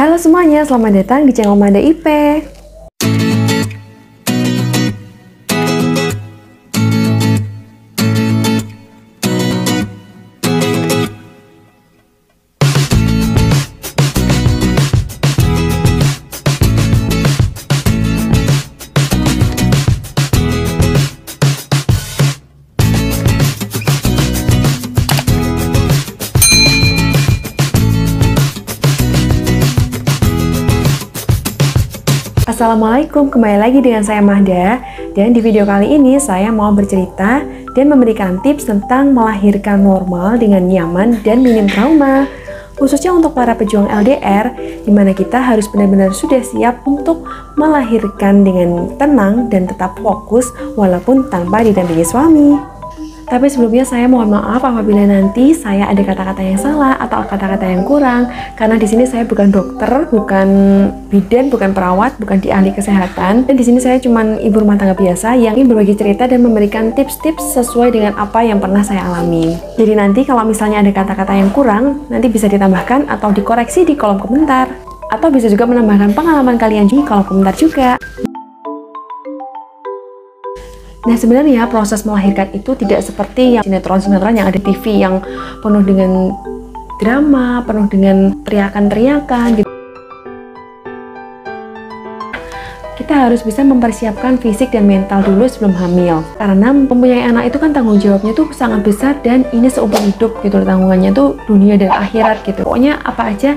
Halo semuanya, selamat datang di channel Manda IP. Assalamualaikum, kembali lagi dengan saya Mahda. Dan di video kali ini saya mau bercerita dan memberikan tips tentang melahirkan normal dengan nyaman dan minim trauma, khususnya untuk para pejuang LDR, di mana kita harus benar-benar sudah siap untuk melahirkan dengan tenang dan tetap fokus walaupun tanpa didampingi suami. Tapi sebelumnya saya mohon maaf apabila nanti saya ada kata-kata yang salah atau kata-kata yang kurang, karena di sini saya bukan dokter, bukan bidan, bukan perawat, bukan di ahli kesehatan, dan di sini saya cuma ibu rumah tangga biasa yang ingin berbagi cerita dan memberikan tips-tips sesuai dengan apa yang pernah saya alami. Jadi nanti kalau misalnya ada kata-kata yang kurang, nanti bisa ditambahkan atau dikoreksi di kolom komentar, atau bisa juga menambahkan pengalaman kalian di kolom komentar juga. Nah, sebenarnya proses melahirkan itu tidak seperti yang sinetron-sinetron yang ada di TV yang penuh dengan drama, penuh dengan teriakan-teriakan gitu. Kita harus bisa mempersiapkan fisik dan mental dulu sebelum hamil. Karena mempunyai anak itu kan tanggung jawabnya tuh sangat besar dan ini seumur hidup gitu. Tanggungannya tuh dunia dan akhirat gitu. Pokoknya apa aja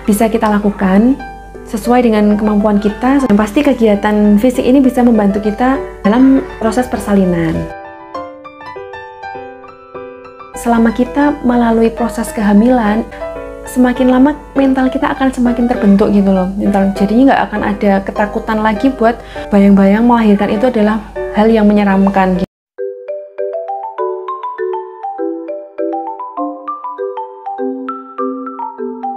bisa kita lakukan sesuai dengan kemampuan kita. Yang pasti kegiatan fisik ini bisa membantu kita dalam proses persalinan. Selama kita melalui proses kehamilan, semakin lama mental kita akan semakin terbentuk gitu loh. Jadinya nggak akan ada ketakutan lagi buat bayang-bayang melahirkan itu adalah hal yang menyeramkan gitu.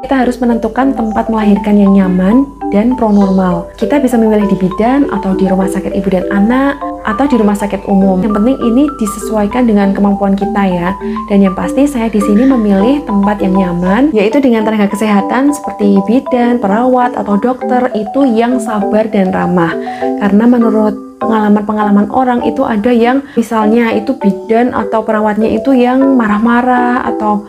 Kita harus menentukan tempat melahirkan yang nyaman dan pronormal. Kita bisa memilih di bidan atau di rumah sakit ibu dan anak atau di rumah sakit umum. Yang penting ini disesuaikan dengan kemampuan kita ya. Dan yang pasti saya di sini memilih tempat yang nyaman, yaitu dengan tenaga kesehatan seperti bidan, perawat atau dokter itu yang sabar dan ramah. Karena menurut pengalaman-pengalaman orang itu ada yang misalnya itu bidan atau perawatnya itu yang marah-marah atau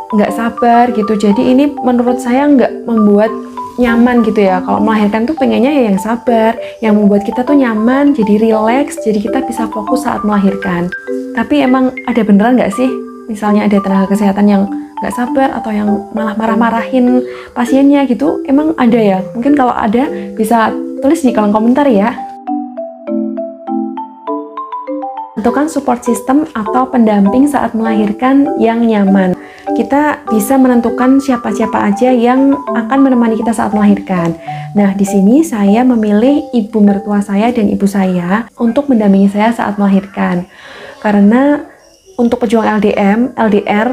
nggak sabar gitu. Jadi ini menurut saya nggak membuat nyaman gitu ya. Kalau melahirkan tuh pengennya ya yang sabar, yang membuat kita tuh nyaman, jadi rileks, jadi kita bisa fokus saat melahirkan. Tapi emang ada beneran nggak sih misalnya ada tenaga kesehatan yang nggak sabar atau yang malah marah-marahin pasiennya gitu? Emang ada ya? Mungkin kalau ada bisa tulis di kolom komentar ya. Tentukan support system atau pendamping saat melahirkan yang nyaman. Kita bisa menentukan siapa-siapa aja yang akan menemani kita saat melahirkan. Nah, di sini saya memilih ibu mertua saya dan ibu saya untuk mendampingi saya saat melahirkan. Karena untuk pejuang LDR,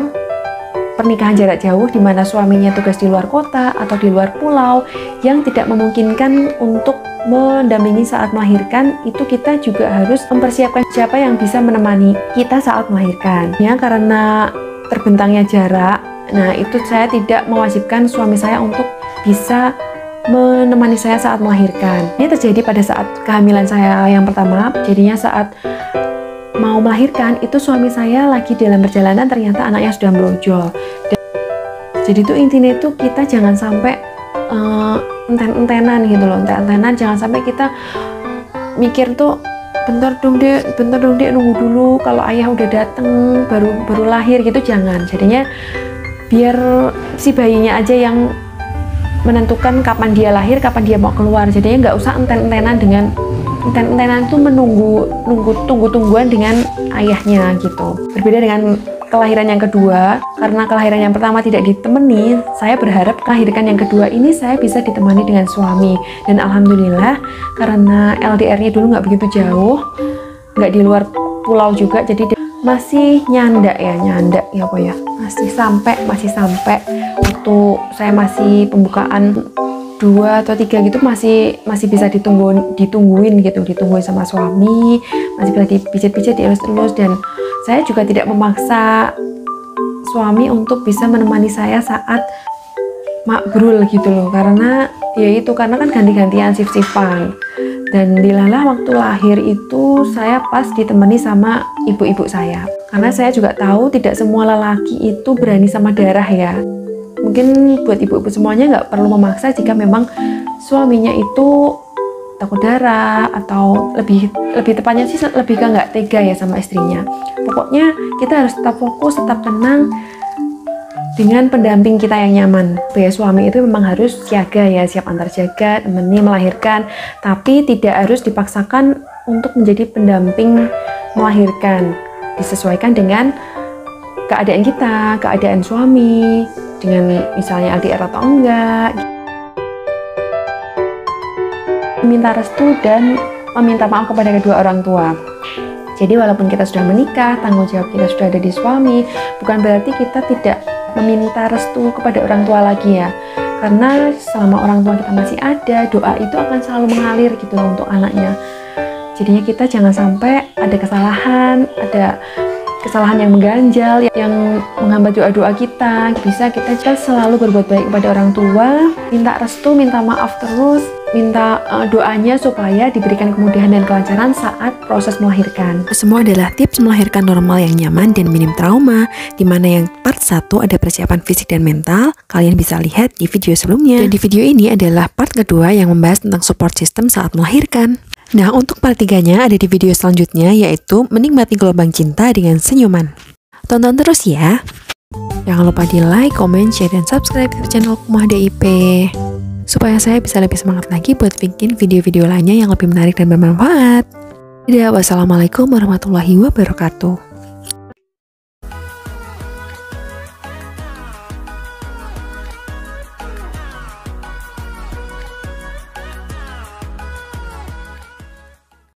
pernikahan jarak jauh di mana suaminya tugas di luar kota atau di luar pulau yang tidak memungkinkan untuk mendampingi saat melahirkan, itu kita juga harus mempersiapkan siapa yang bisa menemani kita saat melahirkan. Ya, karena terbentangnya jarak, nah itu saya tidak mewajibkan suami saya untuk bisa menemani saya saat melahirkan. Ini terjadi pada saat kehamilan saya yang pertama. Jadinya saat mau melahirkan itu suami saya lagi dalam perjalanan, ternyata anaknya sudah melonjol. Jadi itu intinya itu kita jangan sampai enten-entenan gitu loh, enten-entenan. Jangan sampai kita mikir tuh bentar dong dek nunggu dulu kalau ayah udah dateng baru lahir gitu, jangan. Jadinya biar si bayinya aja yang menentukan kapan dia lahir, kapan dia mau keluar. Jadinya nggak usah enten-entenan dengan enten-entenan tuh tunggu-tungguan dengan ayahnya gitu. Berbeda dengan kelahiran yang kedua, karena kelahiran yang pertama tidak ditemani, saya berharap kelahiran yang kedua ini saya bisa ditemani dengan suami. Dan alhamdulillah karena LDR-nya dulu nggak begitu jauh, nggak di luar pulau juga, jadi masih nyandak ya apa ya, masih sampai waktu saya masih pembukaan 2 atau 3 gitu masih bisa ditungguin sama suami, masih bisa dipijat-pijat, dielus-elus. Dan saya juga tidak memaksa suami untuk bisa menemani saya saat makbrul gitu loh, karena ya itu karena kan ganti-gantian shift-shiftan. Dan dilalah waktu lahir itu saya pas ditemani sama ibu-ibu saya, karena saya juga tahu tidak semua lelaki itu berani sama darah ya. Mungkin buat ibu-ibu semuanya nggak perlu memaksa jika memang suaminya itu takut darah, atau lebih tepatnya sih lebih ke nggak tega ya sama istrinya. Pokoknya kita harus tetap fokus, tetap tenang dengan pendamping kita yang nyaman. Ya, suami itu memang harus siaga ya, siap antar jaga, temani melahirkan, tapi tidak harus dipaksakan untuk menjadi pendamping melahirkan. Disesuaikan dengan keadaan kita, keadaan suami, dengan misalnya LDR atau enggak. Meminta restu dan meminta maaf kepada kedua orang tua. Jadi walaupun kita sudah menikah, tanggung jawab kita sudah ada di suami, bukan berarti kita tidak meminta restu kepada orang tua lagi ya. Karena selama orang tua kita masih ada, doa itu akan selalu mengalir gitu loh untuk anaknya. Jadinya kita jangan sampai ada kesalahan yang mengganjal, yang menghambat doa-doa kita. Bisa kita selalu berbuat baik kepada orang tua, minta restu, minta maaf terus, minta doanya supaya diberikan kemudahan dan kelancaran saat proses melahirkan. Semua adalah tips melahirkan normal yang nyaman dan minim trauma, dimana yang part 1 ada persiapan fisik dan mental. Kalian bisa lihat di video sebelumnya. Dan di video ini adalah part kedua yang membahas tentang support system saat melahirkan. Nah, untuk part 3-nya ada di video selanjutnya, yaitu menikmati gelombang cinta dengan senyuman. Tonton terus ya. Jangan lupa di like, comment, share, dan subscribe ke channel Kumah DIP, supaya saya bisa lebih semangat lagi buat bikin video-video lainnya yang lebih menarik dan bermanfaat. Dadah, wassalamualaikum warahmatullahi wabarakatuh.